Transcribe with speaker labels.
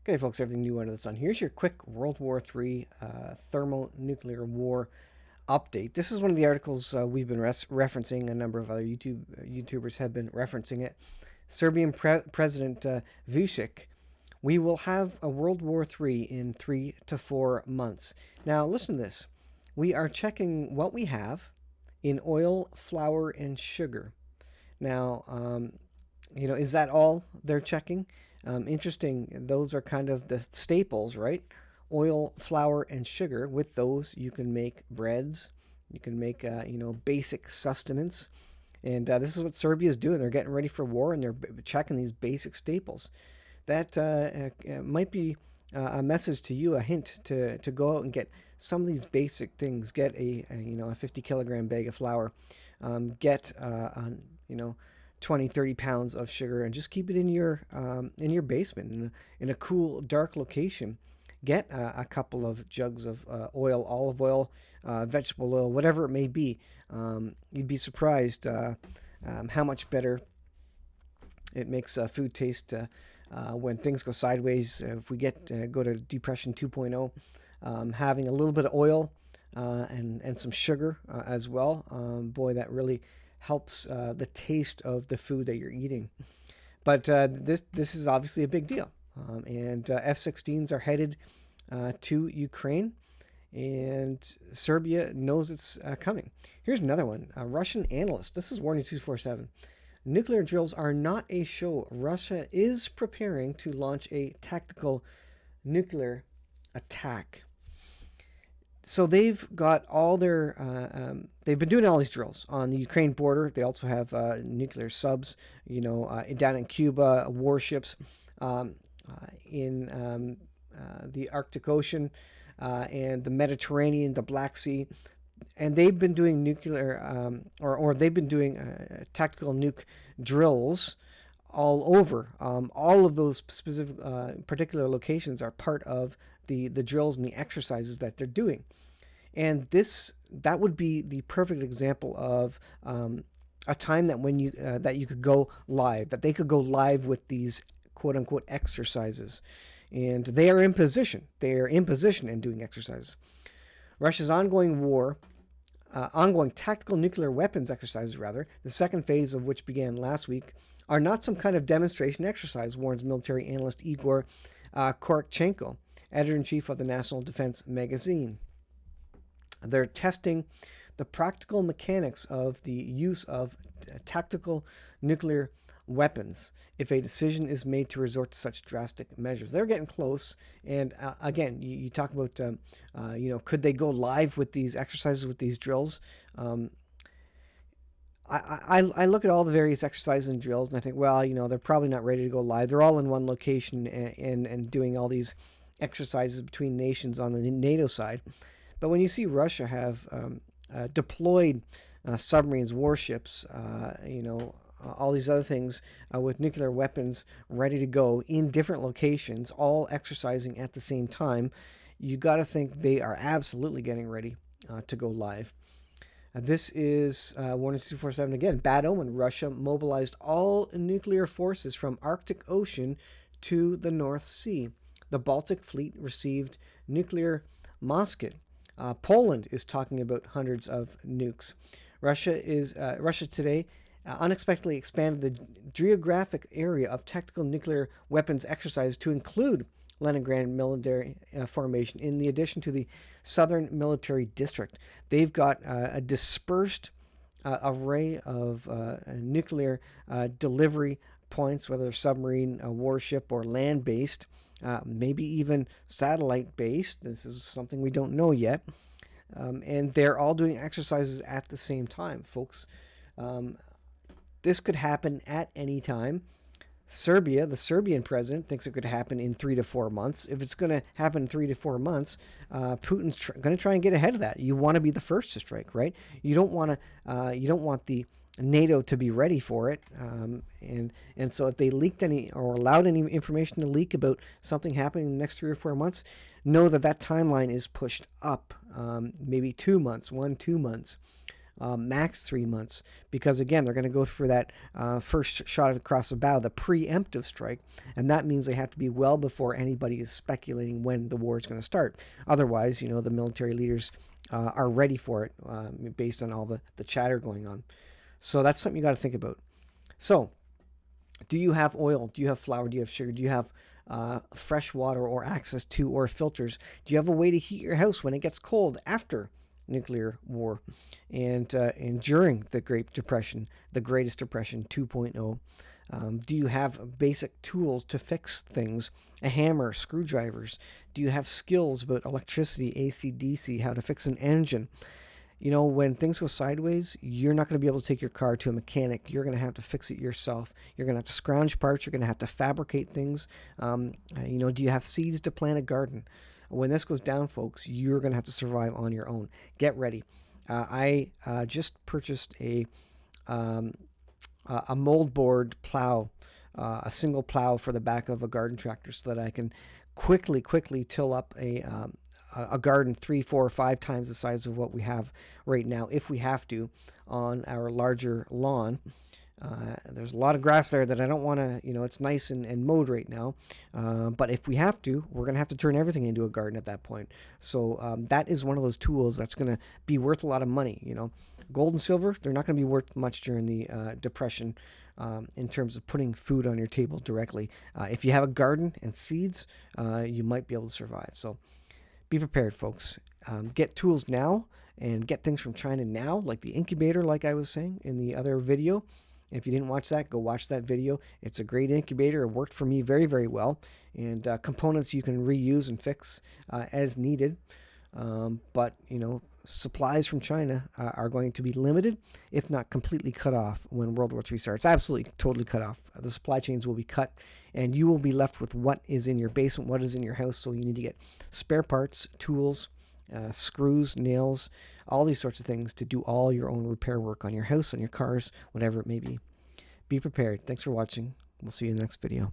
Speaker 1: Okay, folks, everything new under the sun. Here's your quick World War III thermonuclear war update. This is one of the articles we've been referencing. A number of other YouTubers have been referencing it. Serbian President Vucic, we will have a World War III in 3 to 4 months. Now, listen to this. We are checking what we have in oil, flour, and sugar. Now, is that all they're checking? Interesting. Those are kind of the staples, right? Oil, flour, and sugar. With those, you can make breads. You can make, basic sustenance. And this is what Serbia is doing. They're getting ready for war, and they're checking these basic staples. That might be a message to you, a hint to go out and get some of these basic things. Get a 50 kilogram bag of flour. Get 20, 30 pounds of sugar, and just keep it in your basement in a cool, dark location. Get a couple of jugs of oil, olive oil, vegetable oil, whatever it may be. You'd be surprised how much better it makes food taste when things go sideways. If we go to Depression 2.0, having a little bit of oil and some sugar as well, boy, that really helps the taste of the food that you're eating. But this is obviously a big deal, and F-16s are headed to Ukraine, and Serbia knows it's coming. Here's another one. A Russian analyst. This is Warning 247. Nuclear drills are not a show. Russia is preparing to launch a tactical nuclear attack. So they've got all their they've been doing all these drills on the Ukraine border. They also have nuclear subs, down in Cuba, warships in the Arctic Ocean and the Mediterranean, the Black Sea, and they've been doing nuclear or they've been doing tactical nuke drills all over. All of those specific particular locations are part of the drills and the exercises that they're doing. And that would be the perfect example of a time that when that you could go live, that they could go live with these quote unquote exercises, and they are in position. They are in position and doing exercises. Russia's ongoing tactical nuclear weapons exercises, rather, the second phase of which began last week, are not some kind of demonstration exercise, warns military analyst Igor Korchenko, editor-in-chief of the National Defense magazine. They're testing the practical mechanics of the use of tactical nuclear weapons if a decision is made to resort to such drastic measures. They're getting close. And again, you talk about, could they go live with these exercises, with these drills? I look at all the various exercises and drills, and I think, well, they're probably not ready to go live. They're all in one location and doing all these exercises between nations on the NATO side. But when you see Russia have deployed submarines, warships, all these other things with nuclear weapons ready to go in different locations, all exercising at the same time, you got to think they are absolutely getting ready to go live. This is Warning 247 again. Bad omen. Russia mobilized all nuclear forces from Arctic Ocean to the North Sea. The Baltic Fleet received nuclear musket. Poland is talking about hundreds of nukes. Russia today unexpectedly expanded the geographic area of tactical nuclear weapons exercise to include Leningrad military formation in the addition to the Southern Military District. They've got a dispersed array of nuclear delivery points, whether submarine, warship, or land-based, maybe even satellite-based. This is something we don't know yet. And they're all doing exercises at the same time, folks. This could happen at any time. Serbia, the Serbian president, thinks it could happen in 3 to 4 months. If it's going to happen in 3 to 4 months, Putin's going to try and get ahead of that. You want to be the first to strike, right? You don't want the NATO to be ready for it. And so if they leaked any or allowed any information to leak about something happening in the next 3 or 4 months, know that timeline is pushed up, maybe 2 months, 2 months. max 3 months, because again, they're going to go for that first shot across the bow, the preemptive strike, and that means they have to be well before anybody is speculating when the war is going to start. Otherwise, the military leaders are ready for it based on all the chatter going on. So that's something you got to think about. So, do you have oil? Do you have flour? Do you have sugar? Do you have fresh water or access to or filters? Do you have a way to heat your house when it gets cold after nuclear war and during the Great Depression, the Greatest Depression 2.0? Do you have basic tools to fix things? A hammer, screwdrivers? Do you have skills about electricity, AC, DC, how to fix an engine? When things go sideways, you're not going to be able to take your car to a mechanic. You're going to have to fix it yourself. You're going to have to scrounge parts. You're going to have to fabricate things. Do you have seeds to plant a garden? When this goes down, folks, you're going to have to survive on your own. Get ready. I just purchased a moldboard plow, a single plow for the back of a garden tractor, so that I can quickly till up a garden 3, 4, 5 times the size of what we have right now, if we have to, on our larger lawn. There's a lot of grass there that I don't want to, it's nice and mowed right now. But if we have to, we're going to have to turn everything into a garden at that point. So that is one of those tools that's going to be worth a lot of money. Gold and silver, they're not going to be worth much during the Depression in terms of putting food on your table directly. If you have a garden and seeds, you might be able to survive. So be prepared, folks. Get tools now and get things from China now, like the incubator, like I was saying in the other video. If you didn't watch that, go watch that video. It's a great incubator. It worked for me very, very well. And components you can reuse and fix as needed. But, supplies from China are going to be limited, if not completely cut off when World War III starts. Absolutely, totally cut off. The supply chains will be cut, and you will be left with what is in your basement, what is in your house. So you need to get spare parts, tools, screws, nails, all these sorts of things to do all your own repair work on your house, on your cars, whatever it may be. Be prepared. Thanks for watching. We'll see you in the next video.